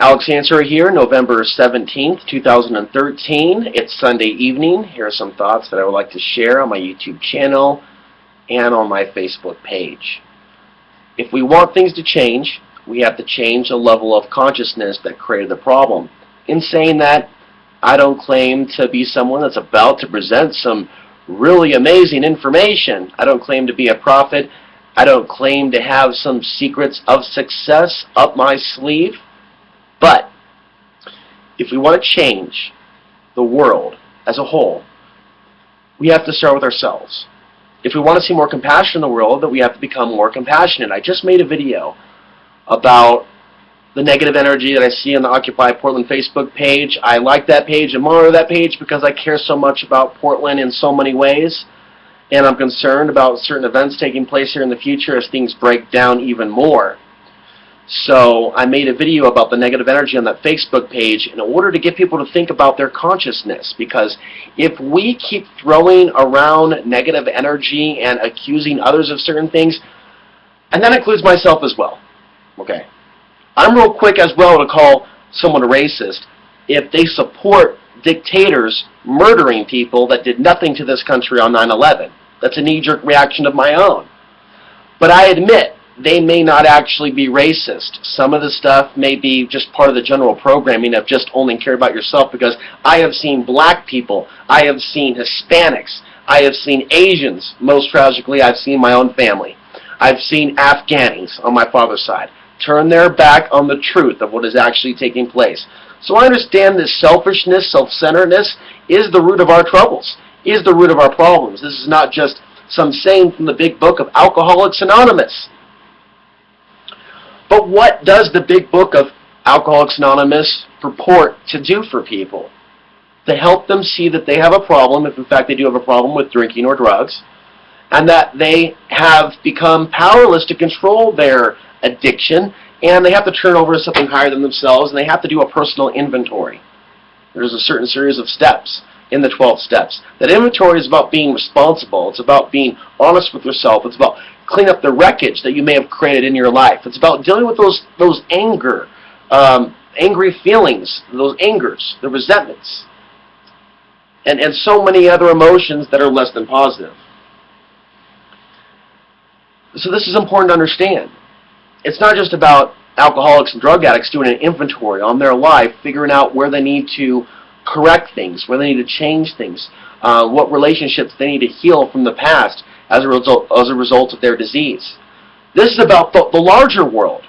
Alex Ansary here, November 17th, 2013. It's Sunday evening. Here are some thoughts that I would like to share on my YouTube channel and on my Facebook page. If we want things to change, we have to change the level of consciousness that created the problem. In saying that, I don't claim to be someone that's about to present some really amazing information. I don't claim to be a prophet. I don't claim to have some secrets of success up my sleeve. But if we want to change the world as a whole, we have to start with ourselves. If we want to see more compassion in the world, then we have to become more compassionate. I just made a video about the negative energy that I see on the Occupy Portland Facebook page. I like that page and monitor that page because I care so much about Portland in so many ways. And I'm concerned about certain events taking place here in the future as things break down even more. So I made a video about the negative energy on that Facebook page in order to get people to think about their consciousness, because if we keep throwing around negative energy and accusing others of certain things, and that includes myself as well, okay, I'm real quick as well to call someone a racist if they support dictators murdering people that did nothing to this country on 9/11. That's a knee-jerk reaction of my own. But I admit, they may not actually be racist. Some of the stuff may be just part of the general programming of just only care about yourself, because I have seen black people, I have seen Hispanics, I have seen Asians, most tragically I've seen my own family. I've seen Afghanis on my father's side turn their back on the truth of what is actually taking place. So I understand this selfishness, self-centeredness is the root of our troubles, is the root of our problems. This is not just some saying from the big book of Alcoholics Anonymous. But what does the big book of Alcoholics Anonymous purport to do for people? To help them see that they have a problem, if in fact they do have a problem with drinking or drugs, and that they have become powerless to control their addiction, and they have to turn over to something higher than themselves, and they have to do a personal inventory. There's a certain series of steps in the 12 steps. That inventory is about being responsible. It's about being honest with yourself. It's about clean up the wreckage that you may have created in your life. It's about dealing with those angry feelings, those angers, the resentments, and so many other emotions that are less than positive. So this is important to understand. It's not just about alcoholics and drug addicts doing an inventory on their life, figuring out where they need to correct things, where they need to change things, what relationships they need to heal from the past as a result of their disease. This is about the larger world.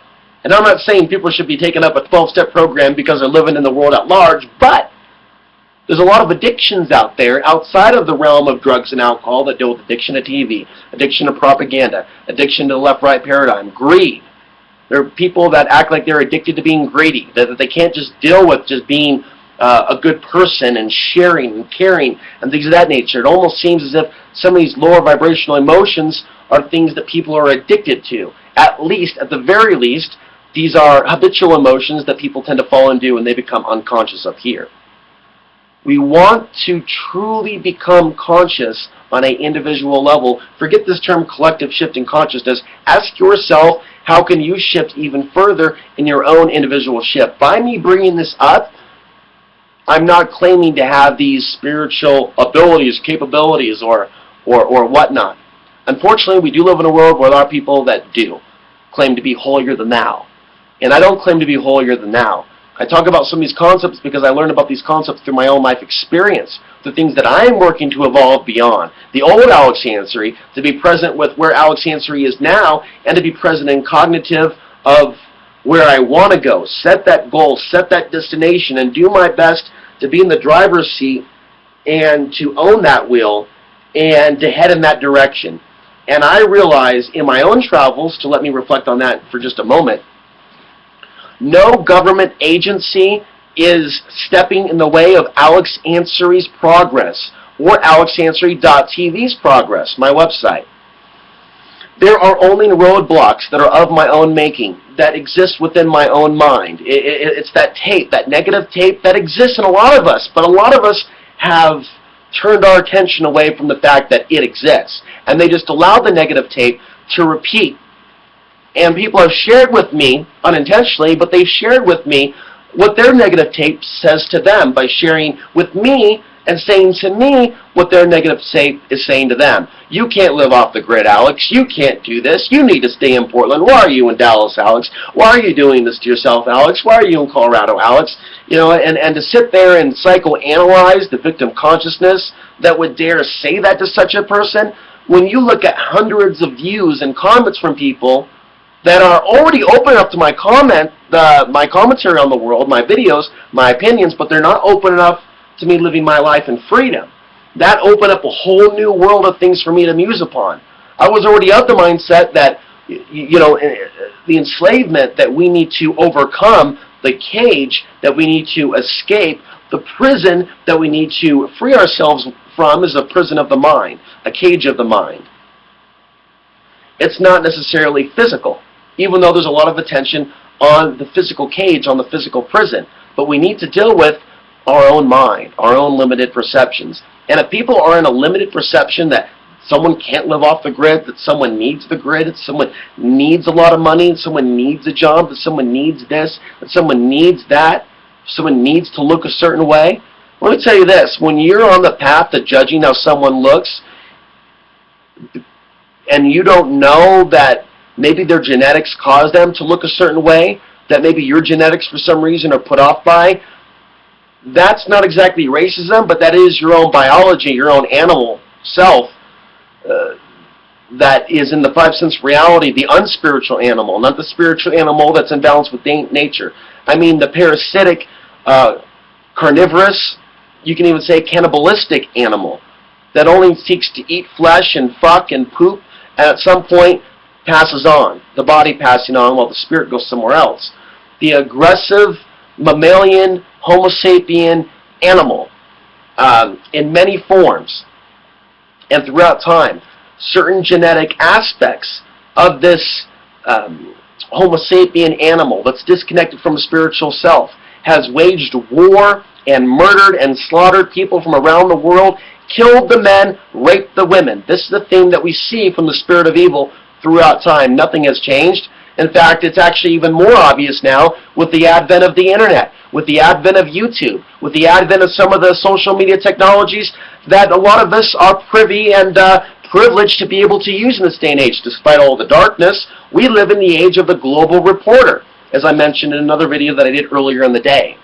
And I'm not saying people should be taking up a 12-step program because they're living in the world at large, but there's a lot of addictions out there outside of the realm of drugs and alcohol that deal with addiction to TV, addiction to propaganda, addiction to the left-right paradigm, greed. There are people that act like they're addicted to being greedy, that they can't just deal with just being a good person and sharing and caring and things of that nature. It almost seems as if some of these lower vibrational emotions are things that people are addicted to. At the very least, these are habitual emotions that people tend to fall into and they become unconscious of here. We want to truly become conscious on an individual level. Forget this term collective shift in consciousness. Ask yourself, how can you shift even further in your own individual shift? By me bringing this up, I'm not claiming to have these spiritual abilities, capabilities, or whatnot. Unfortunately, we do live in a world where there are people that do claim to be holier than thou. And I don't claim to be holier than thou. I talk about some of these concepts because I learned about these concepts through my own life experience, the things that I'm working to evolve beyond. The old Alex Ansary, to be present with where Alex Ansary is now, and to be present and cognitive of where I want to go, set that goal, set that destination, and do my best to be in the driver's seat and to own that wheel and to head in that direction. And I realize in my own travels, to let me reflect on that for just a moment, no government agency is stepping in the way of Alex Ansary's progress or alexansary.tv's progress, my website. There are only roadblocks that are of my own making, that exist within my own mind. It's that tape, that negative tape that exists in a lot of us, but a lot of us have turned our attention away from the fact that it exists. And they just allow the negative tape to repeat. And people have shared with me, unintentionally, but they've shared with me what their negative tape says to them by sharing with me and saying to me what their negative tape is saying to them. You can't live off the grid, Alex. You can't do this. You need to stay in Portland. Why are you in Dallas, Alex? Why are you doing this to yourself, Alex? Why are you in Colorado, Alex? You know, and to sit there and psychoanalyze the victim consciousness that would dare say that to such a person, when you look at hundreds of views and comments from people that are already open up to my my commentary on the world, my videos, my opinions, but they're not open enough to me living my life in freedom. That opened up a whole new world of things for me to muse upon. I was already of the mindset that, you know, the enslavement that we need to overcome, the cage that we need to escape, the prison that we need to free ourselves from is a prison of the mind, a cage of the mind. It's not necessarily physical, even though there's a lot of attention on the physical cage, on the physical prison. But we need to deal with our own mind, our own limited perceptions. And if people are in a limited perception that someone can't live off the grid, that someone needs the grid, that someone needs a lot of money, that someone needs a job, that someone needs this, that someone needs that, someone needs to look a certain way, let me tell you this, when you're on the path to judging how someone looks, and you don't know that maybe their genetics cause them to look a certain way, that maybe your genetics for some reason are put off by, that's not exactly racism, but that is your own biology, your own animal self that is in the five sense reality, the unspiritual animal, not the spiritual animal that's in balance with nature. I mean the parasitic, carnivorous, you can even say cannibalistic animal that only seeks to eat flesh and fuck and poop, and at some point passes on, the body passing on while the spirit goes somewhere else. The aggressive mammalian Homo sapien animal in many forms and throughout time, certain genetic aspects of this Homo sapien animal that's disconnected from a spiritual self has waged war and murdered and slaughtered people from around the world, killed the men, raped the women. This is the theme that we see from the spirit of evil throughout time. Nothing has changed. In fact, it's actually even more obvious now with the advent of the internet, with the advent of YouTube, with the advent of some of the social media technologies that a lot of us are privy and privileged to be able to use in this day and age. Despite all the darkness, we live in the age of the global reporter, as I mentioned in another video that I did earlier in the day.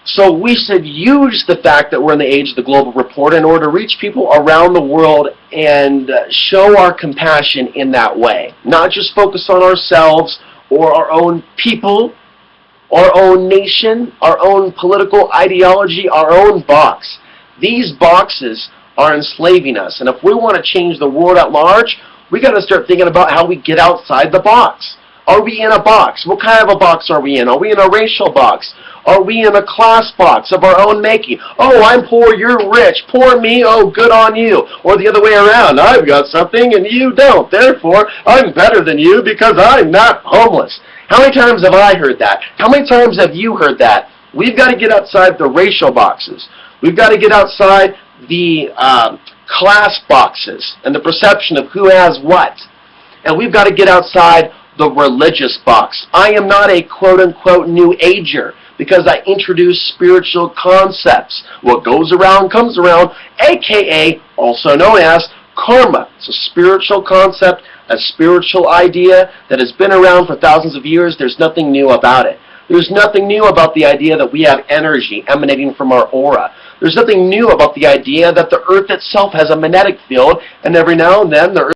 So we should use the fact that we're in the age of the global reporter in order to reach people around the world and show our compassion in that way. Not just focus on ourselves or our own people, our own nation, our own political ideology, our own box. These boxes are enslaving us, and if we want to change the world at large, we got to start thinking about how we get outside the box. Are we in a box? What kind of a box are we in? Are we in a racial box? Are we in a class box of our own making? Oh, I'm poor, you're rich. Poor me, oh, good on you. Or the other way around. I've got something and you don't. Therefore, I'm better than you because I'm not homeless. How many times have I heard that? How many times have you heard that? We've got to get outside the racial boxes. We've got to get outside the class boxes and the perception of who has what. And we've got to get outside the religious box. I am not a quote-unquote New Ager because I introduce spiritual concepts. What goes around comes around, aka also known as karma. It's a spiritual concept, a spiritual idea that has been around for thousands of years. There's nothing new about it. There's nothing new about the idea that we have energy emanating from our aura. There's nothing new about the idea that the earth itself has a magnetic field, and every now and then the earth